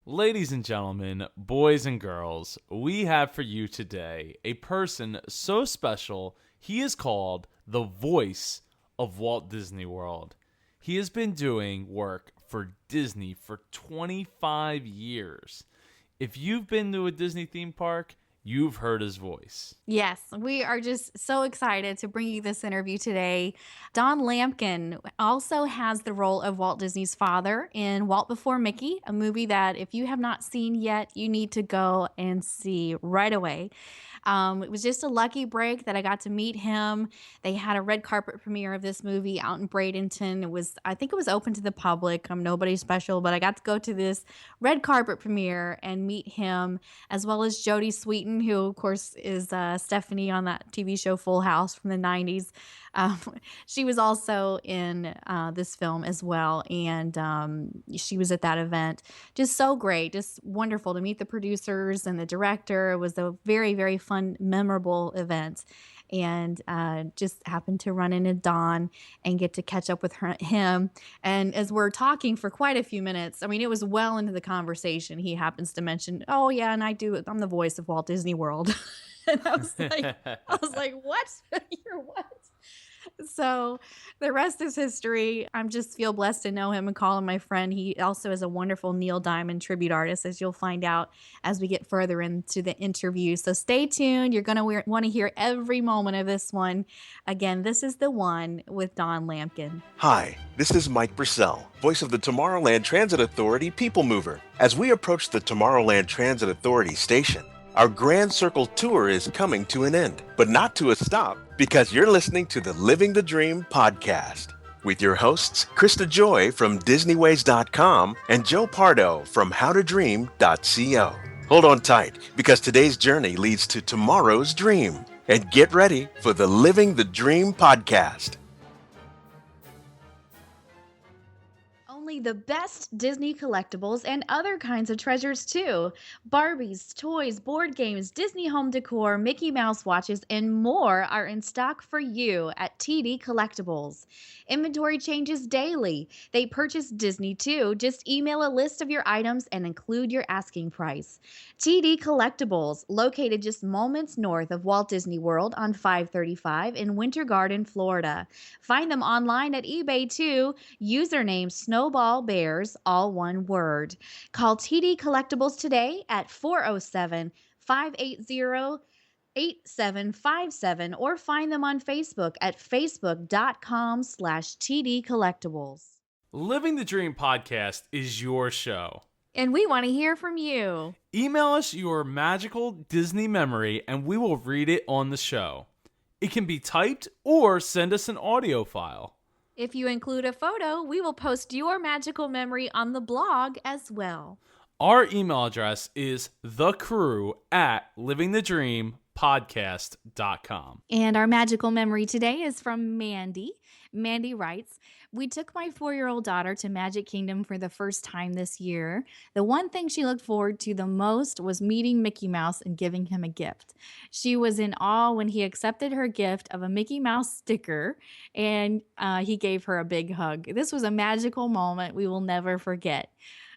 Ladies and gentlemen, boys and girls, we have for you today a person so special, he is called the voice of Walt Disney World. He has been doing work for Disney for 25 years. If you've been to a Disney theme park, you've heard his voice. Yes, we are just so excited to bring you this interview today. Donn Lamkin also has the role of Walt Disney's father in Walt Before Mickey, a movie that if you have not seen yet, you need to go and see right away. It was just a lucky break that I got to meet him. They had a red carpet premiere of this movie out in Bradenton. I think it was open to the public. I'm nobody special, but I got to go to this red carpet premiere and meet him, as well as Jodie Sweetin, who of course is Stephanie on that TV show Full House from the 90s. Um, she was also in this film as well, and she was at that event. Just so great, just wonderful to meet the producers and the director. It was a very, very fun, memorable event, and just happened to run into Don and get to catch up with him. And as we're talking for quite a few minutes, I mean, it was well into the conversation. He happens to mention, "Oh yeah, and I'm the voice of Walt Disney World." And I was like, "What? You're what?" So the rest is history. I'm just feel blessed to know him and call him my friend. He also is a wonderful Neil Diamond tribute artist, as you'll find out as we get further into the interview. So stay tuned. You're going to want to hear every moment of this one. Again, this is the one with Donn Lamkin. Hi, this is Mike Purcell, voice of the Tomorrowland Transit Authority People Mover. As we approach the Tomorrowland Transit Authority station, our Grand Circle tour is coming to an end, but not to a stop, because you're listening to the Living the Dream podcast with your hosts, Krista Joy from DisneyWays.com and Joe Pardo from HowToDream.co. Hold on tight, because today's journey leads to tomorrow's dream. And get ready for the Living the Dream podcast. Only the best Disney collectibles and other kinds of treasures too. Barbies, toys, board games, Disney home decor, Mickey Mouse watches, and more are in stock for you at TD Collectibles. Inventory changes daily. They purchase Disney too. Just email a list of your items and include your asking price. TD Collectibles, located just moments north of Walt Disney World on 535 in Winter Garden, Florida. Find them online at eBay too. Username Snowball Bears, all one word. Call TD Collectibles today at 407-580-8757 or find them on Facebook at facebook.com/TD Collectibles. Living the Dream podcast is your show. And we want to hear from you. Email us your magical Disney memory and we will read it on the show. It can be typed or send us an audio file. If you include a photo, we will post your magical memory on the blog as well. Our email address is thecrew@livingthedreampodcast.com. And our magical memory today is from Mandy. Mandy writes, "We took my 4-year-old daughter to Magic Kingdom for the first time this year. The one thing she looked forward to the most was meeting Mickey Mouse and giving him a gift. She was in awe when he accepted her gift of a Mickey Mouse sticker, and he gave her a big hug. This was a magical moment we will never forget."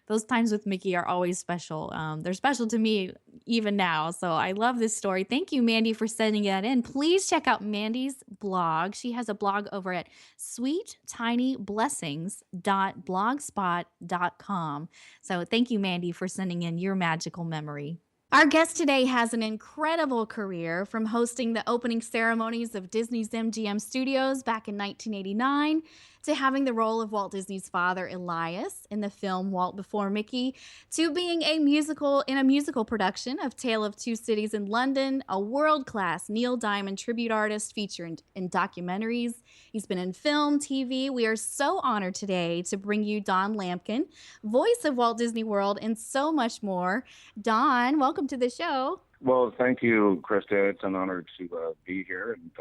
Those times with Mickey are always special. They're special to me even now. So I love this story. Thank you, Mandy, for sending that in. Please check out Mandy's blog. She has a blog over at sweettinyblessings.blogspot.com. So thank you, Mandy, for sending in your magical memory. Our guest today has an incredible career, from hosting the opening ceremonies of Disney's MGM Studios back in 1989 to having the role of Walt Disney's father, Elias, in the film Walt Before Mickey, to being in a musical production of Tale of Two Cities in London, a world-class Neil Diamond tribute artist featured in documentaries. He's been in film, TV. We are so honored today to bring you Donn Lamkin, voice of Walt Disney World, and so much more. Donn, welcome to the show. Well, thank you, Krista. It's an honor to be here and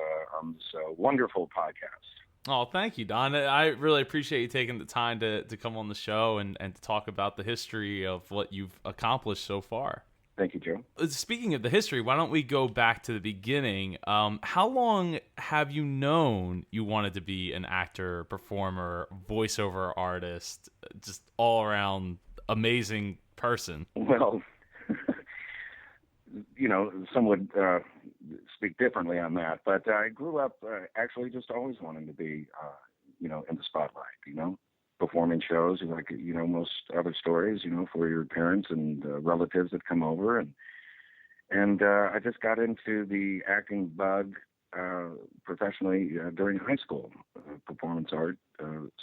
on this wonderful podcast. Oh, thank you, Don. I really appreciate you taking the time to come on the show and to talk about the history of what you've accomplished so far. Thank you, Joe. Speaking of the history, why don't we go back to the beginning? How long have you known you wanted to be an actor, performer, voiceover artist, just all around amazing person. Well, some would speak differently on that, but I grew up actually just always wanting to be, in the spotlight, performing shows like, most other stories, for your parents and relatives that come over. And I just got into the acting bug professionally during high school, performance art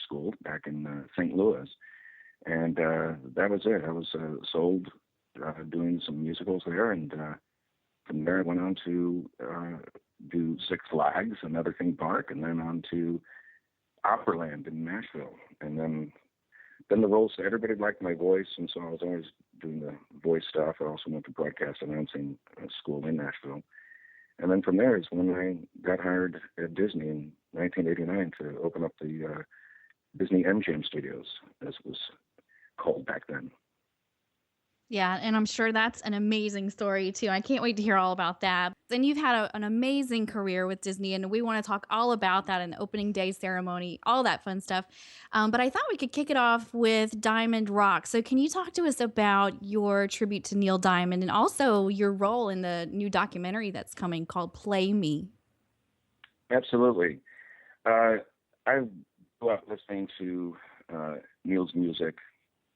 school back in St. Louis. And that was it. I was sold doing some musicals there, and from there I went on to do Six Flags, another theme park, and then on to Operaland in Nashville. And then the roles, everybody liked my voice, and so I was always doing the voice stuff. I also went to broadcast announcing school in Nashville. And then from there is when I got hired at Disney in 1989 to open up the Disney MGM Studios, as it was called back then. Yeah, and I'm sure that's an amazing story too. I can't wait to hear all about that. And you've had an amazing career with Disney, and we want to talk all about that in the opening day ceremony, all that fun stuff. But I thought we could kick it off with Diamond Rock. So can you talk to us about your tribute to Neil Diamond and also your role in the new documentary that's coming called Play Me? Absolutely. I grew up listening to Neil's music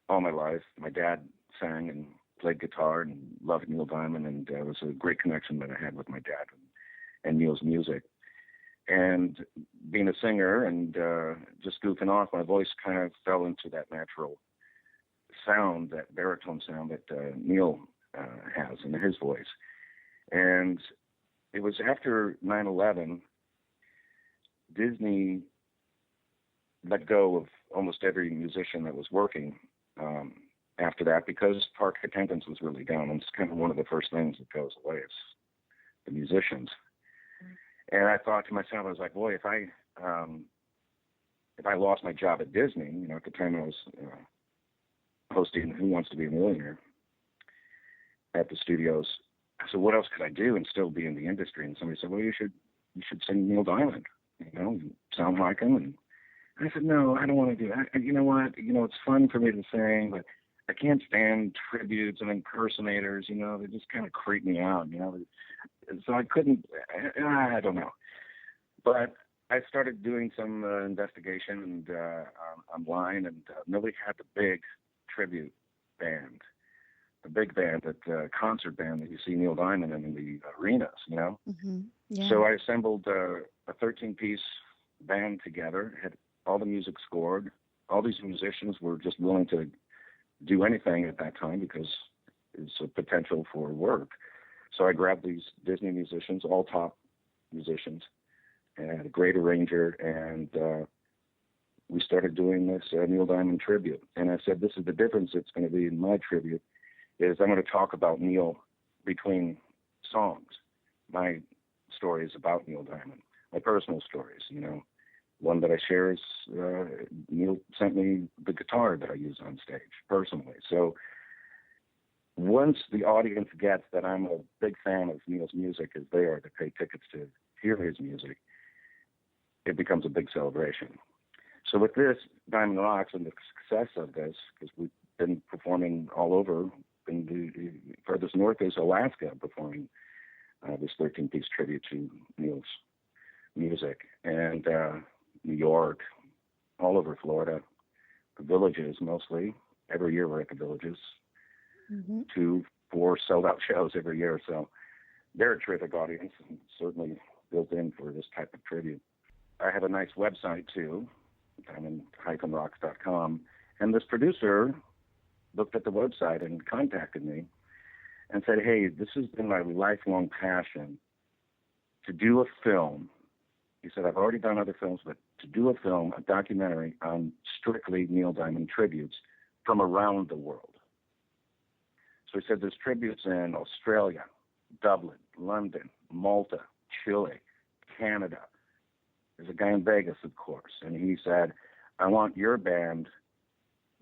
all my life. My dad sang and played guitar and loved Neil Diamond, and it was a great connection that I had with my dad and Neil's music. And being a singer and just goofing off, my voice kind of fell into that natural sound, that baritone sound that Neil has in his voice. And it was after 9/11, Disney let go of almost every musician that was working after that, because park attendance was really down. And it's kind of one of the first things that goes away is the musicians. And I thought to myself, I was like, boy, if I lost my job at Disney, at the time I was hosting Who Wants to Be a Millionaire at the studios, I said, what else could I do and still be in the industry? And somebody said, well, you should sing Neil Diamond, you sound like him. And I said, no, I don't want to do that. You know what? It's fun for me to sing, but I can't stand tributes and impersonators, they just kind of creep me out, So I couldn't, I don't know. But I started doing some investigation and online, and nobody had the big tribute band, the big band, that concert band that you see Neil Diamond in the arenas, Mm-hmm. Yeah. So I assembled a 13-piece band together, had all the music scored. All these musicians were just willing to do anything at that time because it's a potential for work. So I grabbed these Disney musicians, all top musicians, and a great arranger, and we started doing this Neil Diamond tribute. And I said, this is the difference that's going to be in my tribute, is I'm going to talk about Neil between songs. My stories about Neil Diamond, my personal stories, One that I share is Neil sent me the guitar that I use on stage personally. So once the audience gets that I'm a big fan of Neil's music, as they are to pay tickets to hear his music, it becomes a big celebration. So with this, Diamond Rocks, and the success of this, because we've been performing all over, and the furthest north is Alaska, performing this 13-piece tribute to Neil's music, and New York, all over Florida, the Villages mostly. Every year we're at the Villages, 2-4 sold-out shows every year. So they're a terrific audience, and certainly built in for this type of tribute. I have a nice website too, diamond-rocks.com, and this producer looked at the website and contacted me and said, hey, this has been my lifelong passion to do a film. He said, I've already done other films, but to do a film, a documentary on strictly Neil Diamond tributes from around the world. So he said there's tributes in Australia, Dublin, London, Malta, Chile, Canada. There's a guy in Vegas, of course. And he said, I want your band,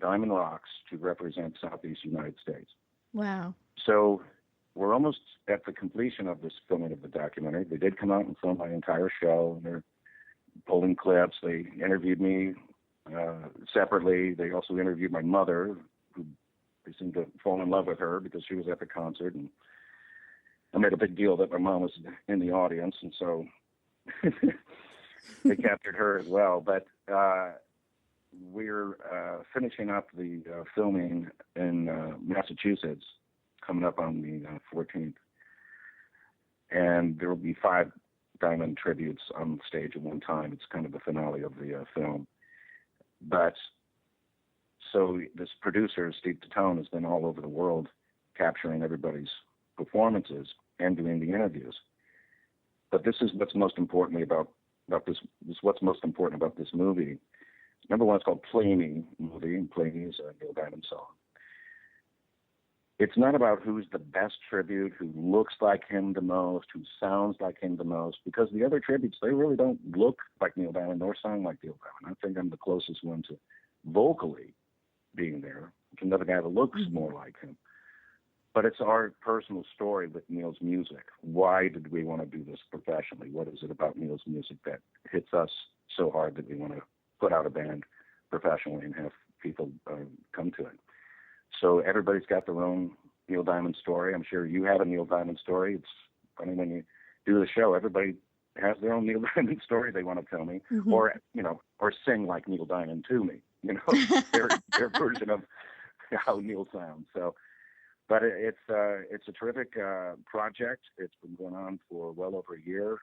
Diamond Rocks, to represent Southeast United States. Wow. So we're almost at the completion of this filming of the documentary. They did come out and film my entire show, and they're pulling clips. They interviewed me separately. They also interviewed my mother, who They seemed to fall in love with her because she was at the concert, and I made a big deal that my mom was in the audience, and so they captured her as well. But we're finishing up the filming in Massachusetts, coming up on the 14th, and there will be 5 Diamond tributes on stage at one time. It's kind of the finale of the film. But so this producer, Steve Tatone, has been all over the world capturing everybody's performances and doing the interviews. But this is what's most important about this. This is what's most important about this movie. Number one, it's called Play Me movie, and Play Me is a Neil Diamond song. It's not about who's the best tribute, who looks like him the most, who sounds like him the most, because the other tributes, they really don't look like Neil Diamond nor sound like Neil Diamond. I think I'm the closest one to vocally being there. Another guy that looks more like him. But it's our personal story with Neil's music. Why did we want to do this professionally? What is it about Neil's music that hits us so hard that we want to put out a band professionally and have people come to it? So everybody's got their own Neil Diamond story. I'm sure you have a Neil Diamond story. It's funny when you do the show, everybody has their own Neil Diamond story they want to tell me, or sing like Neil Diamond to me. Their version of how Neil sounds. So, but it's a terrific project. It's been going on for well over a year.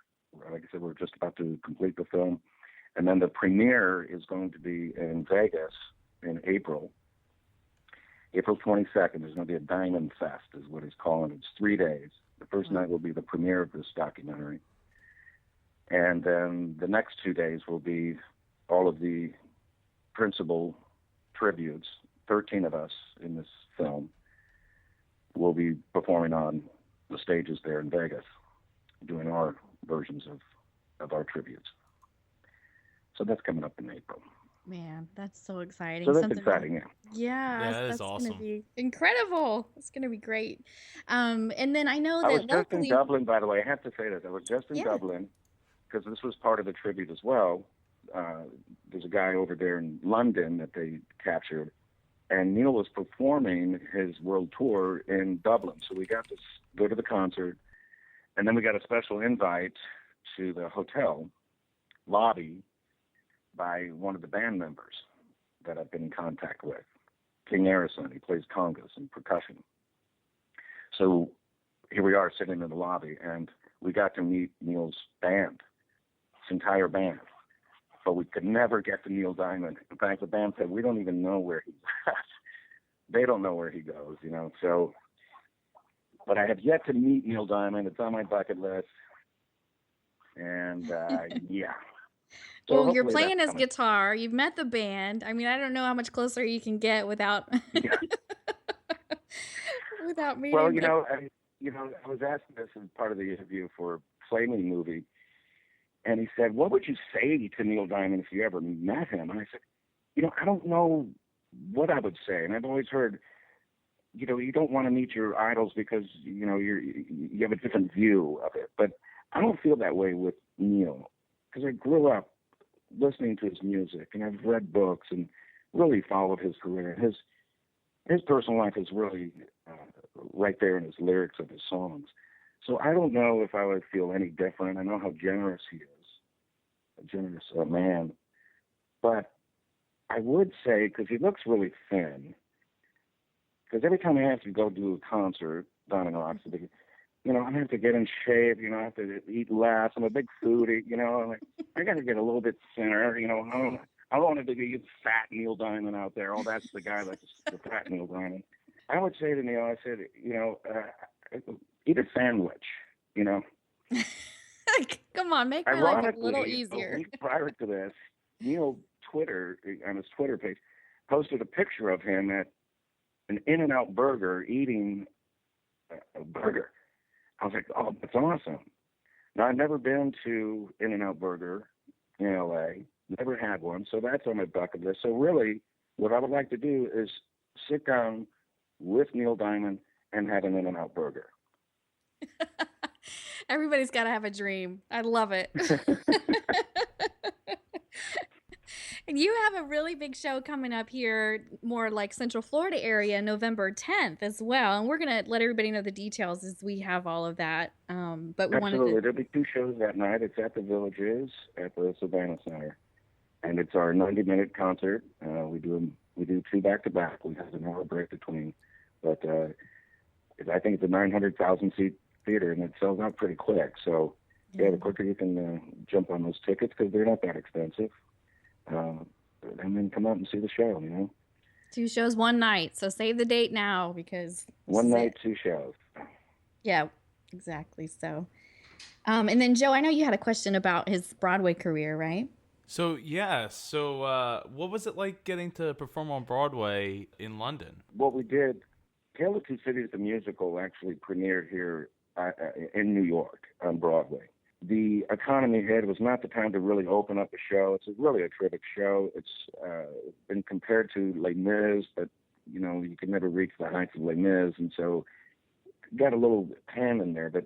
Like I said, we're just about to complete the film, and then the premiere is going to be in Vegas in April 22nd. There's going to be a Diamond Fest, is what he's calling it. It's 3 days. The first night will be the premiere of this documentary. And then the next 2 days will be all of the principal tributes. 13 of us in this film will be performing on the stages there in Vegas, doing our versions of our tributes. So that's coming up in April. Man, that's so exciting. So that's exciting, yeah. Yeah, that is that's awesome. gonna be incredible. It's gonna be great. And then I know that I was just in locally, Dublin, by the way. I have to say this. I was just in Dublin because this was part of the tribute as well. There's a guy over there in London that they captured, and Neil was performing his world tour in Dublin. So we got to go to the concert, and then we got a special invite to the hotel lobby by one of the band members that I've been in contact with, King Harrison. He plays congas and percussion. So here we are sitting in the lobby, and we got to meet Neil's band, his entire band. But we could never get to Neil Diamond. In fact, the band said, we don't even know where he's at. They don't know where he goes, So, but I have yet to meet Neil Diamond. It's on my bucket list. And, yeah. So well, you're hopefully playing that's his coming. guitar. You've met the band. I mean, I don't know how much closer you can get without Yeah. without meeting. Well, I was asked this as part of the interview for Play Me movie, and he said, "What would you say to Neil Diamond if you ever met him?" And I said, I don't know what I would say. And I've always heard, you don't want to meet your idols because you have a different view of it. But I don't feel that way with Neil because I grew up listening to his music, and I've read books and really followed his career. His personal life is really right there in his lyrics of his songs. So I don't know if I would feel any different. I know how generous he is, a generous man. But I would say, because he looks really thin, because every time I have to go do a concert down in Roxbury, I have to get in shape, I have to eat less. I'm a big foodie, I got to get a little bit thinner, I don't want to be fat Neil Diamond out there. Oh, that's the guy that's the fat Neil Diamond. I would say to Neil, I said, eat a sandwich, Come on, make my life a little Ironically, easier. a week prior to this, Neil on his Twitter page, posted a picture of him at an In-N-Out Burger eating a burger. I was like, oh, that's awesome. Now, I've never been to In-N-Out Burger in L.A., never had one, so that's on my bucket list. So really, what I would like to do is sit down with Neil Diamond and have an In-N-Out Burger. Everybody's got to have a dream. I love it. You have a really big show coming up here, more like Central Florida area, November 10th as well. And we're going to let everybody know the details as we have all of that. But we wanted Absolutely. to. There'll be two shows that night. It's at the Villages at the Savannah Center, and it's our 90-minute concert. We do two back to back. We have an hour break between, but I think it's a 900,000 seat theater, and it sells out pretty quick. So yeah, the quicker you can jump on those tickets, because they're not that expensive, and then come out and see the show. You know, 2 shows, 1 night. So save the date now because one night, 2 shows. Yeah, exactly. So, and then Joe, I know you had a question about his Broadway career, right? So what was it like getting to perform on Broadway in London? What we did, Tale of Two Cities, the musical, actually premiered here in New York on Broadway. The economy hit. It was not the time to really open up a show. It's really a terrific show. It's been compared to Les Mis, but you could never reach the heights of Les Mis, and so got a little pan in there, but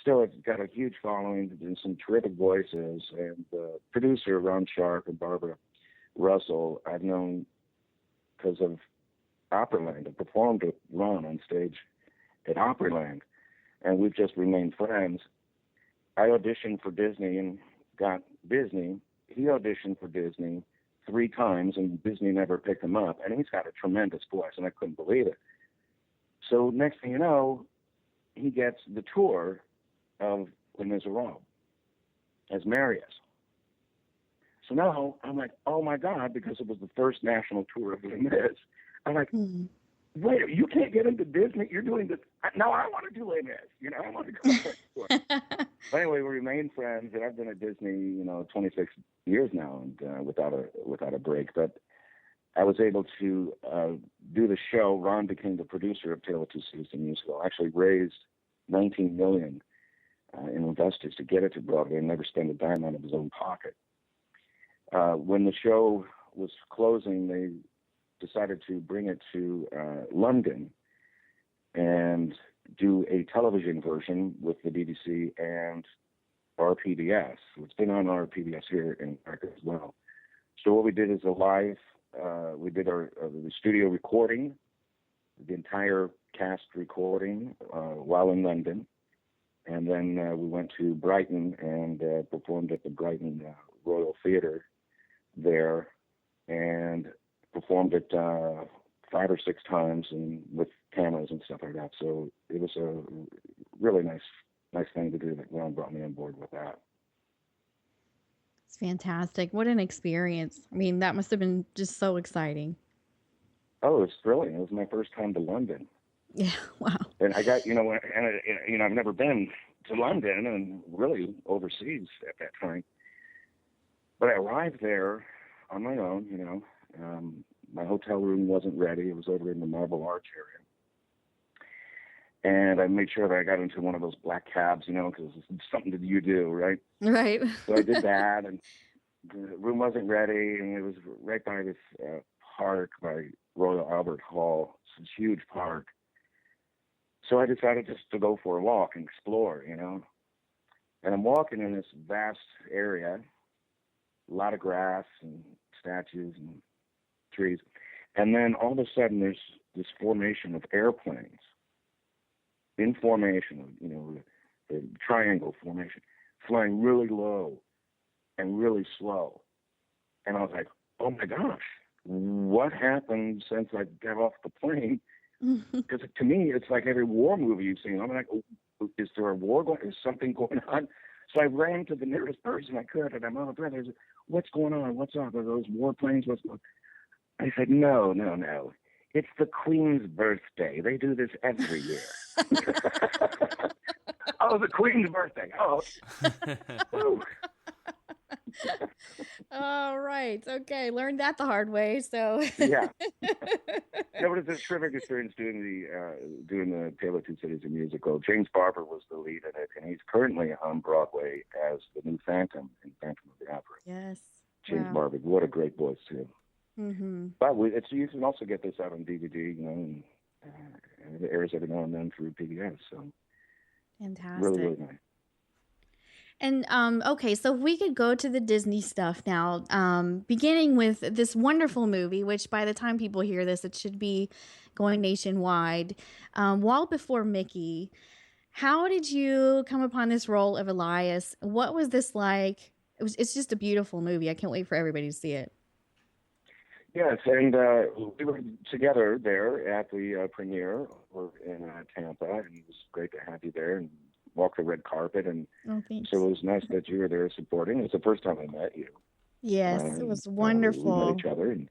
still it's got a huge following and some terrific voices. And the producer, Ron Sharp, and Barbara Russell, I've known because of Opryland. I performed with Ron on stage at Opryland, and we've just remained friends. I auditioned for Disney and got Disney. He auditioned for Disney 3 times, and Disney never picked him up. And he's got a tremendous voice, and I couldn't believe it. So next thing you know, he gets the tour of Les Miserables as Marius. So now I'm like, oh my God, because it was the first national tour of Les Mis. I'm like, wait, you can't get into Disney? You're doing this? No, I want to do Les Mis. I want to go to that tour. But anyway, we remain friends, and I've been at Disney, 26 years now, and without a break. But I was able to do the show. Ron became the producer of Tale of Two Cities, the musical. Actually raised $19 million in investors to get it to Broadway, and never spend a dime out of his own pocket. When the show was closing, they decided to bring it to London and do a television version with the BBC and RPBS. It's been on RPBS here in America as well. So what we did is we did the studio recording, the entire cast recording while in London. And then we went to Brighton and performed at the Brighton Royal Theatre there, and performed it 5 or 6 times, and with cameras and stuff like that. So it was a really nice thing to do. That Ron brought me on board with that. It's fantastic. What an experience. I mean, that must have been just so exciting. Oh, it's thrilling. It was my first time to London. Yeah, wow. And I got, I've never been to London and really overseas at that time. But I arrived there on my own, my hotel room wasn't ready. It was over in the Marble Arch area. And I made sure that I got into one of those black cabs, because it's something that you do, right? Right. So I did that, and the room wasn't ready, and it was right by this park by Royal Albert Hall. It's this huge park. So I decided just to go for a walk and explore, And I'm walking in this vast area, a lot of grass and statues and trees. And then all of a sudden there's this formation of airplanes in formation, the triangle formation, flying really low and really slow. And I was like, oh my gosh, what happened since I got off the plane? Because to me, it's like every war movie you've seen. I'm like, oh, is there a war going? Is something going on? So I ran to the nearest person I could, and I'm out of breath. I said, what's going on? What's up? Are those warplanes? What's going on? I said, no. It's the Queen's birthday. They do this every year. Oh, the Queen's birthday. Oh. All right. Okay. Learned that the hard way. So yeah. It was a terrific experience doing the Tale of Two Cities, a musical. James Barber was the lead in it, and he's currently on Broadway as the new Phantom in Phantom of the Opera. Yes. James Barber, what a great voice too. Mm-hmm. But you can also get this out on DVD, and it airs every now and then through PBS. So fantastic. really, really nice. And okay, so if we could go to the Disney stuff now, beginning with this wonderful movie, which by the time people hear this, it should be going nationwide. Walt Before Mickey. How did you come upon this role of Elias? What was this like? It's just a beautiful movie. I can't wait for everybody to see it. Yes, and we were together there at the premiere in Tampa, and it was great to have you there and walk the red carpet. And Oh, thanks. so it was nice that you were there supporting. It's the first time I met you. Yes, it was We met wonderful. each other, and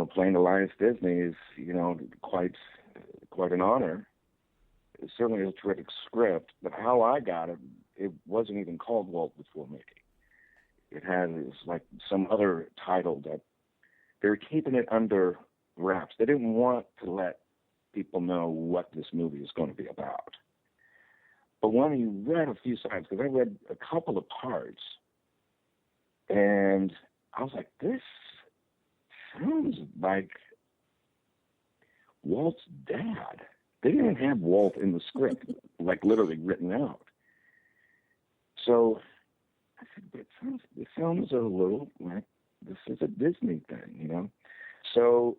playing Elias Disney is quite an honor. It certainly is a terrific script, but how I got it, it wasn't even called Walt Before Mickey. It was like some other title that they were keeping it under wraps. They didn't want to let people know what this movie is going to be about. But when you read a few sides, because I read a couple of parts, and I was like, this sounds like Walt's dad. They didn't have Walt in the script, like literally written out. So I said, it sounds a little like this is a Disney thing, So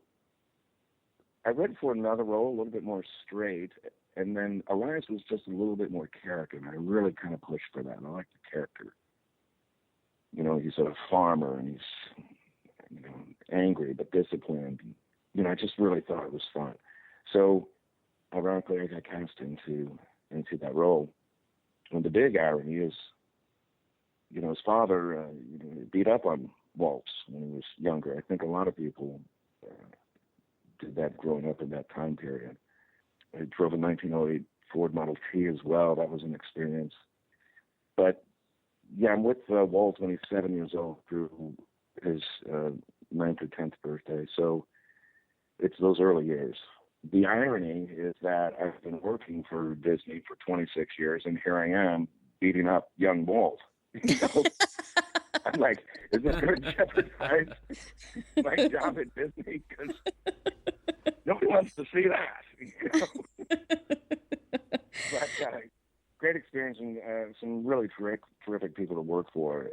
I read for another role, a little bit more straight, and then Elias was just a little bit more character, and I really kind of pushed for that. I like the character. He's a farmer, and he's angry but disciplined. I just really thought it was fun. So ironically, I got cast into that role. And the big irony is, his father beat up on Walt when he was younger. I think a lot of people did that growing up in that time period. I drove a 1908 Ford Model T as well. That was an experience. But yeah, I'm with Walt when he's 7 years old through his 9th or 10th birthday. So it's those early years. The irony is that I've been working for Disney for 26 years, and here I am beating up young Walt. I'm like, is this going to jeopardize my job at Disney? Because nobody wants to see that. But great experience, and some really terrific people to work for.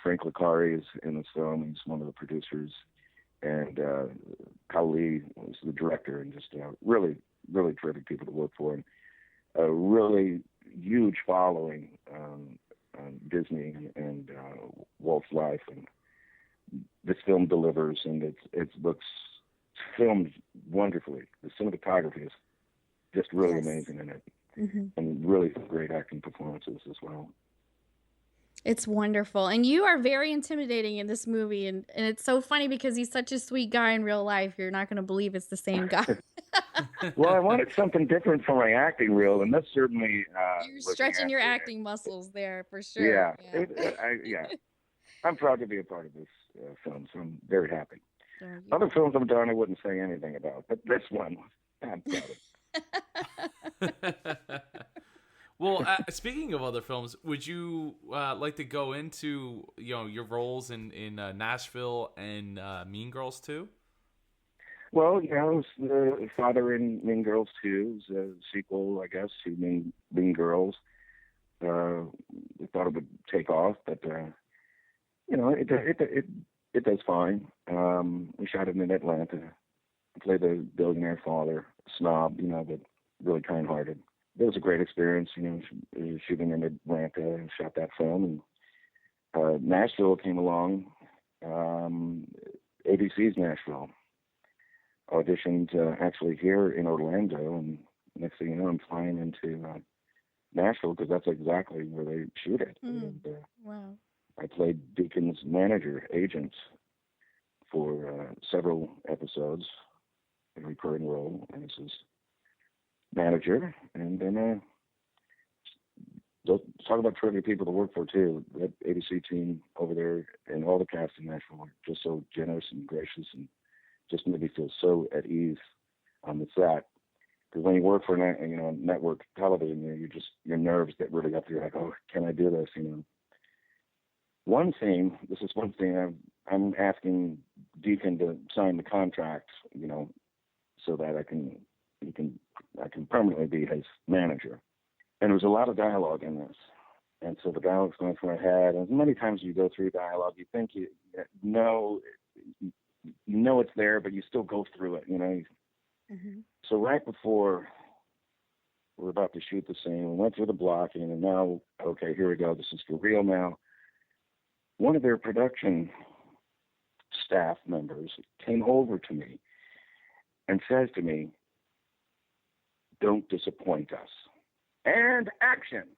Frank Licari is in this film. He's one of the producers. And Kyle Lee was the director, and just really, really terrific people to work for. And a really huge following on Disney and Walt's life. And this film delivers, and it looks filmed wonderfully. The cinematography is just really amazing in it. Mm-hmm. And really great acting performances as well. It's wonderful. And you are very intimidating in this movie. And it's so funny because he's such a sweet guy in real life. You're not going to believe it's the same guy. Well, I wanted something different for my acting reel, and that's certainly... You're stretching your acting muscles there, for sure. Yeah. I'm proud to be a part of this film, so I'm very happy. Other films I've done, I wouldn't say anything about, but this one, I'm proud of. Well, speaking of other films, would you like to go into your roles in Nashville and Mean Girls 2? Well, I was the father in Mean Girls 2. It was a sequel, I guess, to Mean Girls. We thought it would take off, but it does fine. We shot it in Atlanta. I played the billionaire father, snob, but really kind-hearted. It was a great experience, shooting in Atlanta and shot that film. And Nashville came along, ABC's Nashville. Auditioned actually here in Orlando, and next thing you know, I'm flying into Nashville because that's exactly where they shoot it. And, wow. I played Deacon's manager, agent, for several episodes, a recurring role as his manager. And then talk about terrific people to work for, too. That ABC team over there and all the cast in Nashville are just so generous and gracious and just made me feel so at ease on the set. Because when you work for network television, your nerves get really up. You're like, oh, can I do this? This is one thing I'm asking Deacon to sign the contract, so that I can permanently be his manager. And there was a lot of dialogue in this. And so the dialogue's going through my head. And many times you go through dialogue, you think you know, it's there, but you still go through it, Mm-hmm. So right before we're about to shoot the scene, we went through the blocking, and now, okay, here we go. This is for real now. One of their production staff members came over to me and says to me, "Don't disappoint us." And action.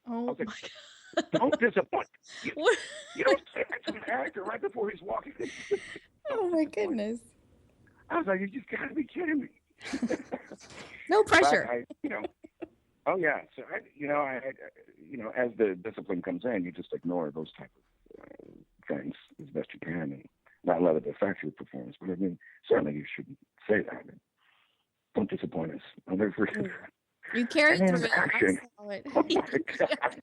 Oh Okay. my God. Don't disappoint. What? You don't say that to an actor right before he's walking in. Oh my goodness. I was like, you just got to be kidding me. No But pressure. oh yeah. So as the discipline comes in, you just ignore those type of things as best you can and not let it affect your performance. But I mean, certainly you shouldn't say that. Don't disappoint us. I'll never forget that. You carried And through it. action. I saw it. Oh my God.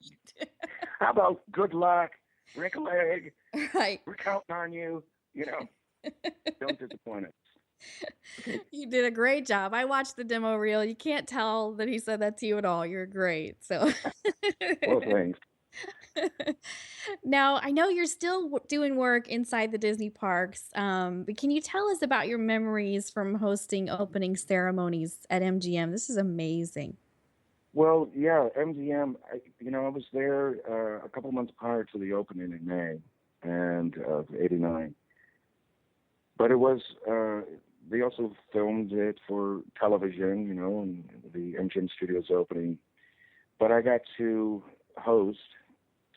How about good luck, break a leg, Right. we're counting on you, don't disappoint us. You did a great job. I watched the demo reel. You can't tell that he said that to you at all. You're great. So Well, thanks. now I know you're still doing work inside the Disney parks. But can you tell us about your memories from hosting opening ceremonies at MGM? This is amazing. Well, yeah, MGM, I was there a couple months prior to the opening in May of '89. But it was, they also filmed it for television, and the MGM Studios opening. But I got to host,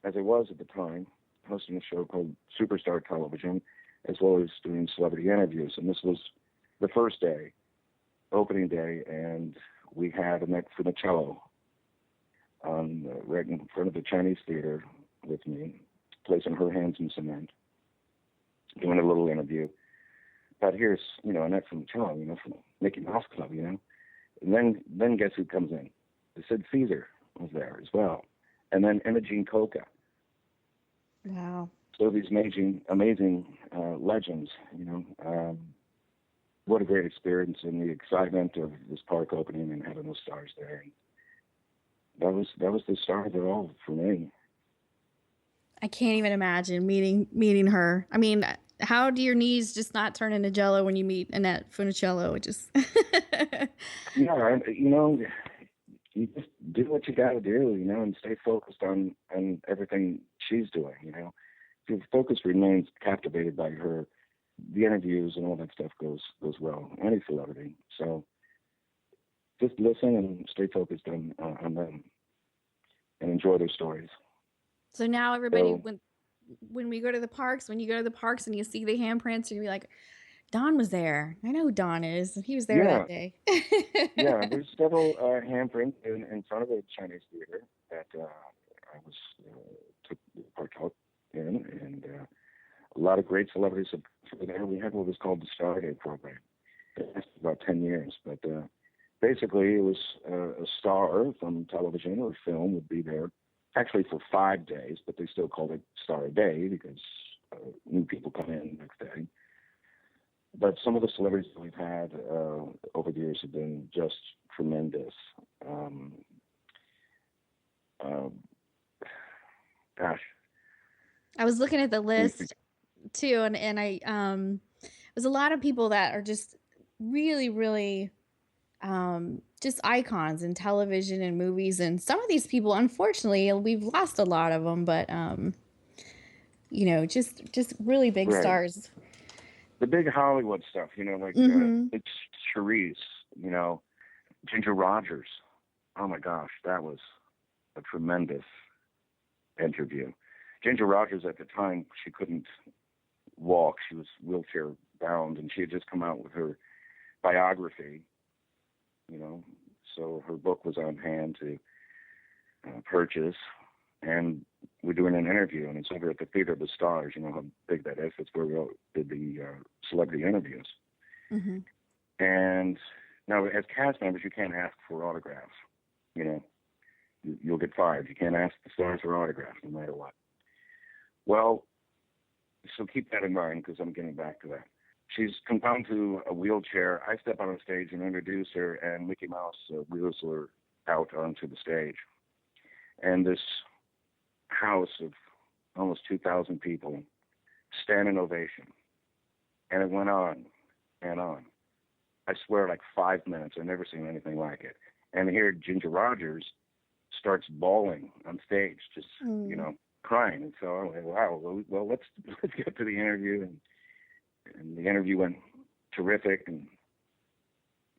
as I was at the time, hosting a show called Superstar Television, as well as doing celebrity interviews. And this was the first day, opening day, and we had Annette Funicello right in front of the Chinese Theater with me, placing her hands in cement, doing a little interview. But here's, Annette Funicello, from Mickey Mouse Club, And then guess who comes in? Sid Caesar was there as well. And then Imogene Coca. Wow. So these amazing legends, what a great experience, and the excitement of this park opening and having those stars there. That was the start of it all for me. I can't even imagine meeting her. I mean, how do your knees just not turn into jello when you meet Annette Funicello? It just Yeah, you just do what you got to do, and stay focused on everything she's doing. If your focus remains captivated by her, the interviews and all that stuff goes well. Any celebrity, so just listen and stay focused on them and enjoy their stories. So now everybody, So, when we go to the parks, when you go to the parks and you see the handprints, you're gonna be like, Donn was there. I know who Donn is. He was there yeah, that day. yeah. There's several handprints in front of the Chinese Theater that I was took part in, and a lot of great celebrities were there. We had what was called the Stargate program. It lasted about 10 years, but basically it was a star from television or film would be there, actually for 5 days, but they still called it Star a Day because new people come in the next day. But some of the celebrities that we've had over the years have been just tremendous. Gosh, I was looking at the list too, and I there's a lot of people that are just really, really just icons in television and movies, and some of these people, unfortunately, we've lost a lot of them, but just really big right. stars. The big Hollywood stuff, like Mm-hmm. it's Charisse, Ginger Rogers. Oh my gosh, that was a tremendous interview. Ginger Rogers at the time, she couldn't walk. She was wheelchair bound, and she had just come out with her biography, so her book was on hand to purchase. And we're doing an interview, and it's over at the Theater of the Stars. You know how big that is. That's where we all did the celebrity interviews. Mm-hmm. And now, as cast members, you can't ask for autographs. You'll get fired. You can't ask the stars for autographs, no matter what. Well, so keep that in mind because I'm getting back to that. She's come down to a wheelchair. I step on the stage and introduce her, and Mickey Mouse wheels her out onto the stage. And this house of almost 2,000 people, standing ovation. And it went on and on. I swear, like 5 minutes. I've never seen anything like it. And here, Ginger Rogers starts bawling on stage, just, crying. And so I went, wow, well, let's get to the interview. And the interview went terrific.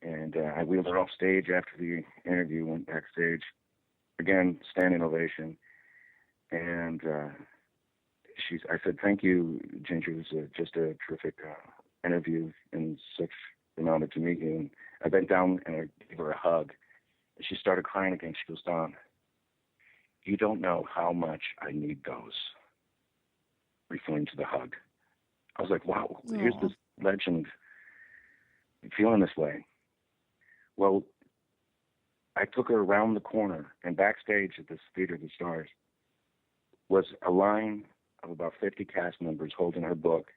And I wheeled her off stage after the interview, went backstage. Again, standing ovation. And I said, thank you, Ginger. It was just a terrific interview and such an honor to meet you. And I bent down and I gave her a hug. And she started crying again. She goes, Donn, you don't know how much I need those, referring to the hug. I was like, wow, here's this legend feeling this way. Well, I took her around the corner, and backstage at this Theater of the Stars was a line of about 50 cast members holding her book.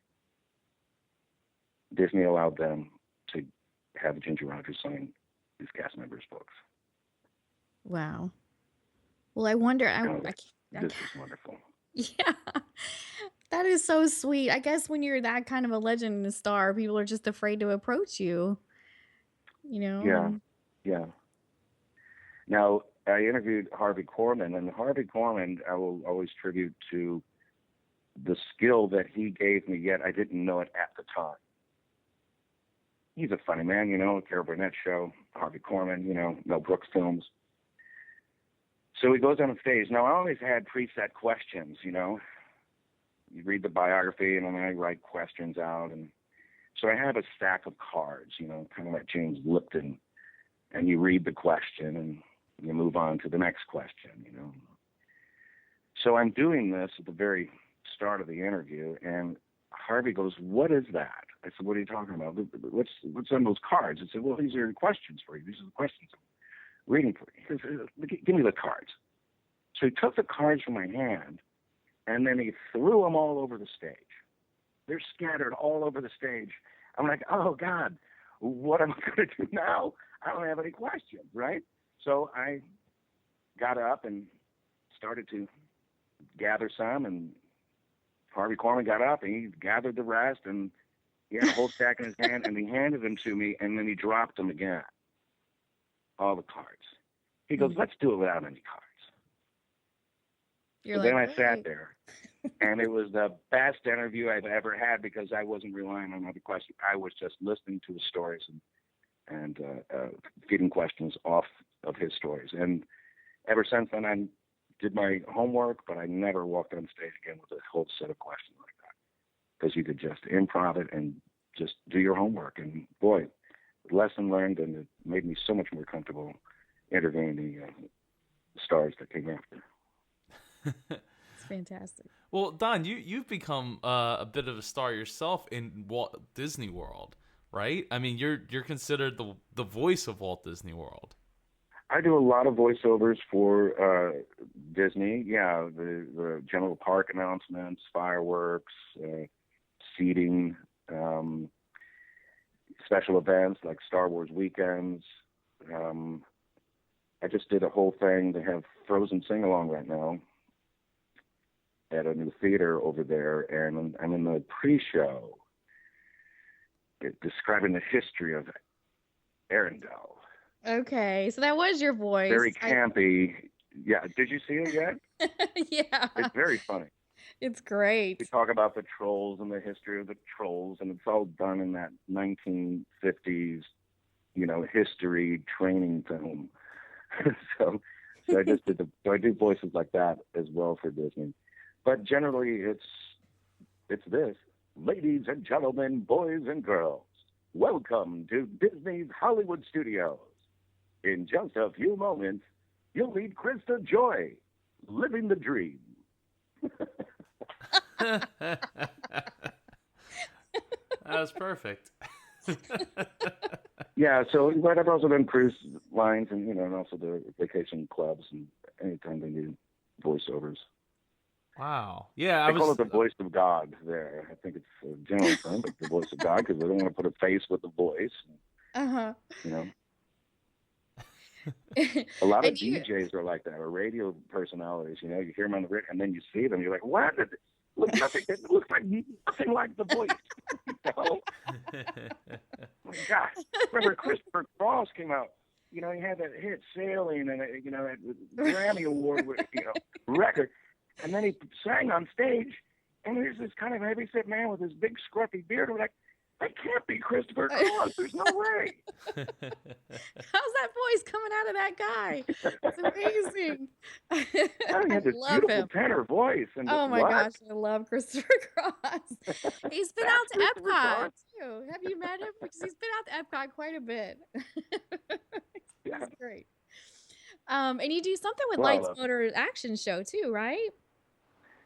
Disney allowed them to have Ginger Rogers sign these cast members' books. Wow. Well, I wonder. This is wonderful. Yeah, that is so sweet. I guess when you're that kind of a legend and a star, people are just afraid to approach you. Yeah. Now, I interviewed Harvey Korman, and Harvey Korman, I will always tribute to the skill that he gave me, yet I didn't know it at the time. He's a funny man, Carol Burnett show, Harvey Korman, Mel Brooks films. So he goes on stage. Now, I always had preset questions, You read the biography, and then I write questions out. And so I have a stack of cards, kind of like James Lipton. And you read the question, and you move on to the next question, So I'm doing this at the very start of the interview, and Harvey goes, what is that? I said, what are you talking about? What's on those cards? I said, well, these are questions for you. These are the questions I'm reading for you. He says, give me the cards. So he took the cards from my hand, and then he threw them all over the stage. They're scattered all over the stage. I'm like, oh, God, what am I going to do now? I don't have any questions, right? So I got up and started to gather some, and Harvey Korman got up, and he gathered the rest, and he had a whole stack in his hand, and he handed them to me, and then he dropped them again, all the cards. He goes, let's do it without any cards. Then I sat there, and it was the best interview I've ever had because I wasn't relying on other questions. I was just listening to his stories and feeding questions off of his stories. And ever since then, I did my homework, but I never walked on stage again with a whole set of questions like that because you could just improv it and just do your homework. And boy, lesson learned, and it made me so much more comfortable interviewing the stars that came after. It's fantastic. Well, Donn, you've become a bit of a star yourself in Walt Disney World, right? I mean, you're considered the voice of Walt Disney World. I do a lot of voiceovers for Disney. Yeah, the general park announcements, fireworks, seating, special events like Star Wars weekends. I just did a whole thing. They have Frozen sing-along right now at a new theater over there, and I'm in the pre-show describing the history of Arendelle. Okay, so that was your voice. Very campy. Yeah, did you see it yet? Yeah. It's very funny. It's great. We talk about the trolls and the history of the trolls, and it's all done in that 1950s, history training film. so I just did so I do voices like that as well for Disney. But generally, it's this. Ladies and gentlemen, boys and girls, welcome to Disney's Hollywood Studios. In just a few moments, you'll meet Krista Joy, living the dream. That was perfect. Yeah, so but I've also done cruise lines and, and also the vacation clubs and anytime they need voiceovers. Wow. Yeah, I call it the voice of God there. I think it's a general term, but the voice of God, because they don't want to put a face with the voice. Uh-huh. A lot of And you DJs are like that, or radio personalities. You know, you hear them on the radio, and then you see them. You're like, what? Look, nothing. It looks like nothing like the voice. You know? My gosh, remember Christopher Cross came out. You know, he had that hit "Sailing" and you know that Grammy Award, record, and then he sang on stage. And here's this kind of heavyset man with his big scruffy beard. We're like, that can't be Christopher Cross. There's no way. How's that voice coming out of that guy? It's amazing. He I had this love beautiful him. tenor voice. And Oh my what? gosh, I love Christopher Cross. He's been That's out to Christopher Epcot Cross? too. Have you met him? Because he's been out to Epcot quite a bit. Yeah. He's great. And you do something with Lights Well, Motor Action Show too, right?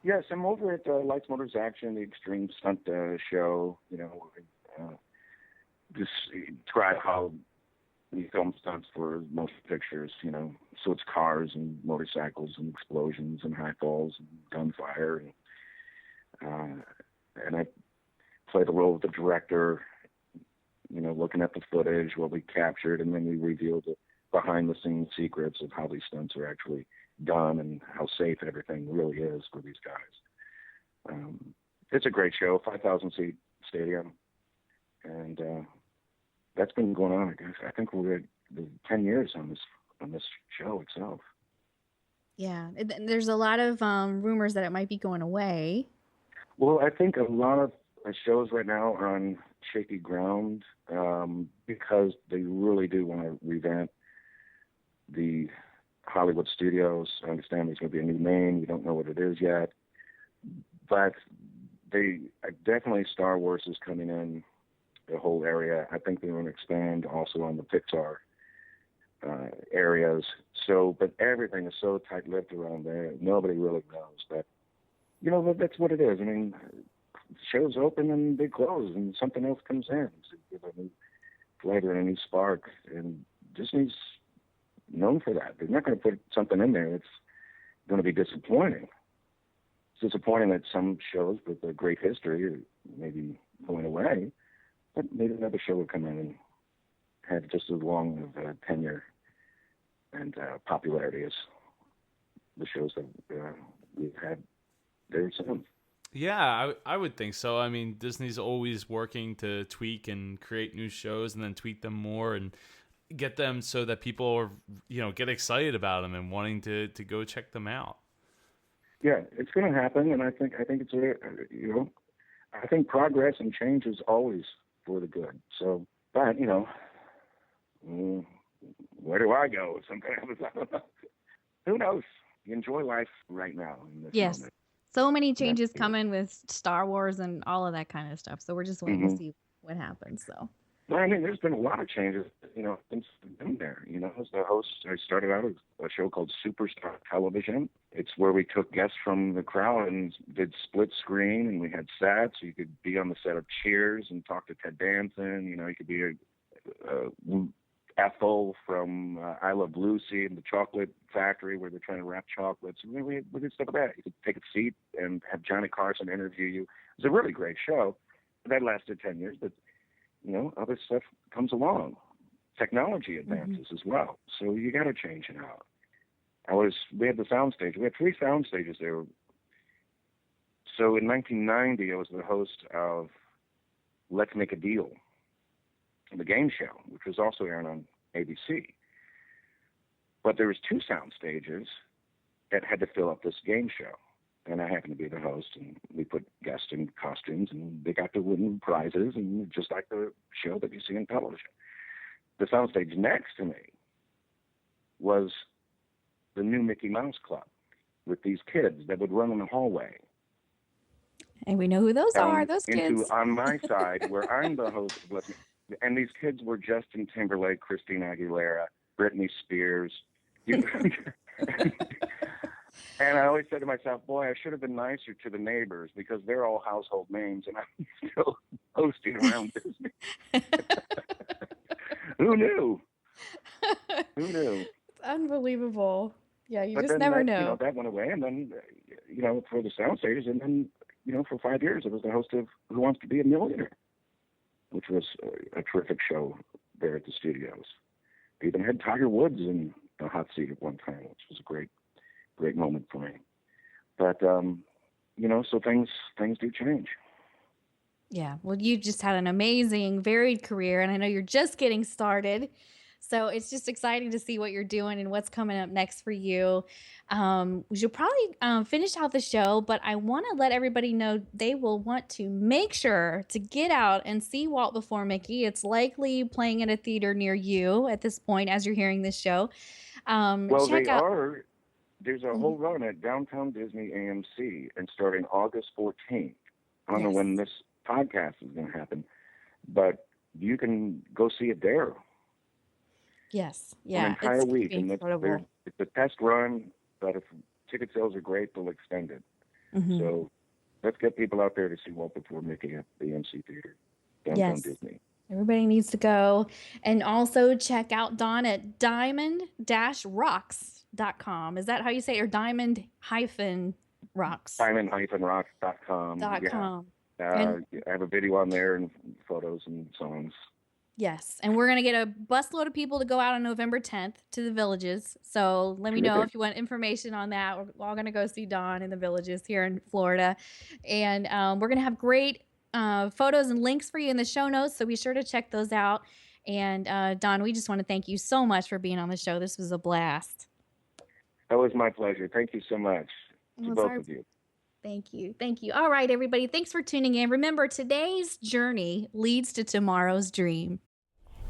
yes, I'm over at Lights Motors Action, the extreme stunt show. You know, just describe how we film stunts for motion pictures. You know, so it's cars and motorcycles and explosions and high falls and gunfire, and I play the role of the director. You know, looking at the footage, what we captured, and then we reveal the behind-the-scenes secrets of how these stunts are actually done and how safe everything really is for these guys. It's a great show, 5,000-seat stadium, and that's been going on. I guess I think we're at 10 years on this show itself. Yeah, there's a lot of rumors that it might be going away. Well, I think a lot of shows right now are on shaky ground because they really do want to revamp the Hollywood studios. I understand there's going to be a new name. We don't know what it is yet. But definitely Star Wars is coming in the whole area. I think they're going to expand also on the Pixar areas. So, but everything is so tight-lipped around there. Nobody really knows. But, you know, that's what it is. I mean, shows open and they close and something else comes in. So give a new flavor and a new spark. And Disney's known for that. They're not going to put something in there that's going to be disappointing. It's disappointing that some shows with a great history are maybe going away, but maybe another show will come in and have just as long of a tenure and popularity as the shows that we've had there since. Yeah, I would think so. I mean, Disney's always working to tweak and create new shows and then tweak them more and get them so that people are, you know, get excited about them and wanting to go check them out. Yeah, it's going to happen, and I think it's you know, I think progress and change is always for the good. So, but you know, where do I go? Sometimes I don't know. Who knows? You enjoy life right now in this Yes. moment. So many changes coming with Star Wars and all of that kind of stuff. So we're just waiting to see what happens. So. Well, I mean, there's been a lot of changes, you know, since I've been there. You know, as the host, I started out as a show called Superstar Television. It's where we took guests from the crowd and did split screen, and we had sets. So you could be on the set of Cheers and talk to Ted Danson. You know, you could be Ethel from I Love Lucy and the Chocolate Factory, where they're trying to wrap chocolates. We did stuff like that. You could take a seat and have Johnny Carson interview you. It was a really great show. That lasted 10 years, but you know, other stuff comes along. Technology advances as well. So you got to change it out. We had the sound stage. We had 3 sound stages there. So in 1990, I was the host of Let's Make a Deal, the game show, which was also airing on ABC. But there was 2 sound stages that had to fill up this game show. And I happened to be the host, and we put guests in costumes, and they got to win prizes, and just like the show that you see on television. The soundstage next to me was the new Mickey Mouse Club with these kids that would run in the hallway. And we know who those are, those kids. On my side, where I'm the host of Let's Make, and these kids were Justin Timberlake, Christina Aguilera, Britney Spears. And I always said to myself, boy, I should have been nicer to the neighbors because they're all household names, and I'm still hosting around Disney. Who knew? Who knew? It's unbelievable. Yeah, you But just never know. You know, that went away, and then, you know, for the sound stages, and then, you know, for 5 years, I was the host of Who Wants to Be a Millionaire, which was a terrific show there at the studios. even had Tiger Woods in the hot seat at one time, which was a great moment for me. But so things do change. Yeah. Well, you just had an amazing, varied career, and I know you're just getting started. So it's just exciting to see what you're doing and what's coming up next for you. We should probably finish out the show, but I want to let everybody know they will want to make sure to get out and see Walt Before Mickey. It's likely playing at a theater near you at this point as you're hearing this show. Well, Check they out. are. There's a whole run at Downtown Disney AMC, and starting August 14th. I don't know Yes. when this podcast is going to happen, but you can go see it there. Yes. An Yeah. entire It's gonna week, be and incredible. it's a test run. But if ticket sales are great, they'll extend it. Mhm. So let's get people out there to see Walt Before Mickey at the AMC Theater, Downtown Yes. Disney. Everybody needs to go. And also check out Donn at diamond-rocks.com. Is that how you say it? Or diamond-rocks.com. Diamond-rocks.com. Yeah. And I have a video on there and photos and songs. yes. And we're going to get a busload of people to go out on November 10th to the Villages. So let me know if you want information on that. We're all going to go see Donn in the Villages here in Florida. And we're going to have great photos and links for you in the show notes. So be sure to check those out. And Donn, we just want to thank you so much for being on the show. This was a blast. That was my pleasure. Thank you so much to Well, both sorry. of you. Thank you. Thank you. All right, everybody. Thanks for tuning in. Remember, today's journey leads to tomorrow's dream.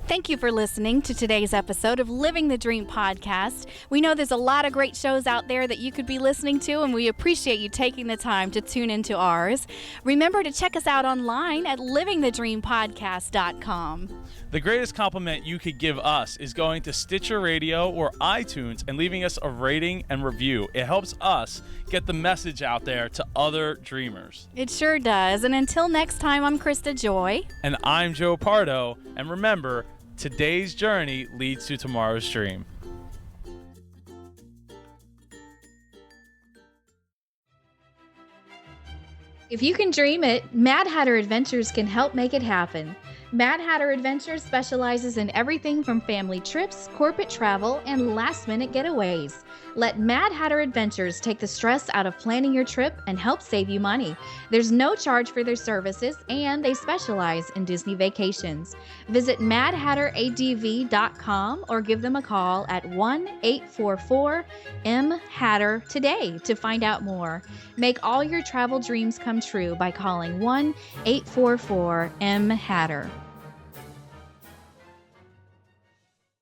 Thank you for listening to today's episode of Living the Dream podcast. We know there's a lot of great shows out there that you could be listening to, and we appreciate you taking the time to tune into ours. Remember to check us out online at livingthedreampodcast.com. The greatest compliment you could give us is going to Stitcher Radio or iTunes and leaving us a rating and review. It helps us get the message out there to other dreamers. It sure does. And until next time, I'm Krista Joy. And I'm Joe Pardo. And remember, today's journey leads to tomorrow's dream. If you can dream it, Mad Hatter Adventures can help make it happen. Mad Hatter Adventures specializes in everything from family trips, corporate travel, and last-minute getaways. Let Mad Hatter Adventures take the stress out of planning your trip and help save you money. There's no charge for their services, and they specialize in Disney vacations. Visit madhatteradv.com or give them a call at 1-844-M-HATTER today to find out more. Make all your travel dreams come true by calling 1-844-M-HATTER.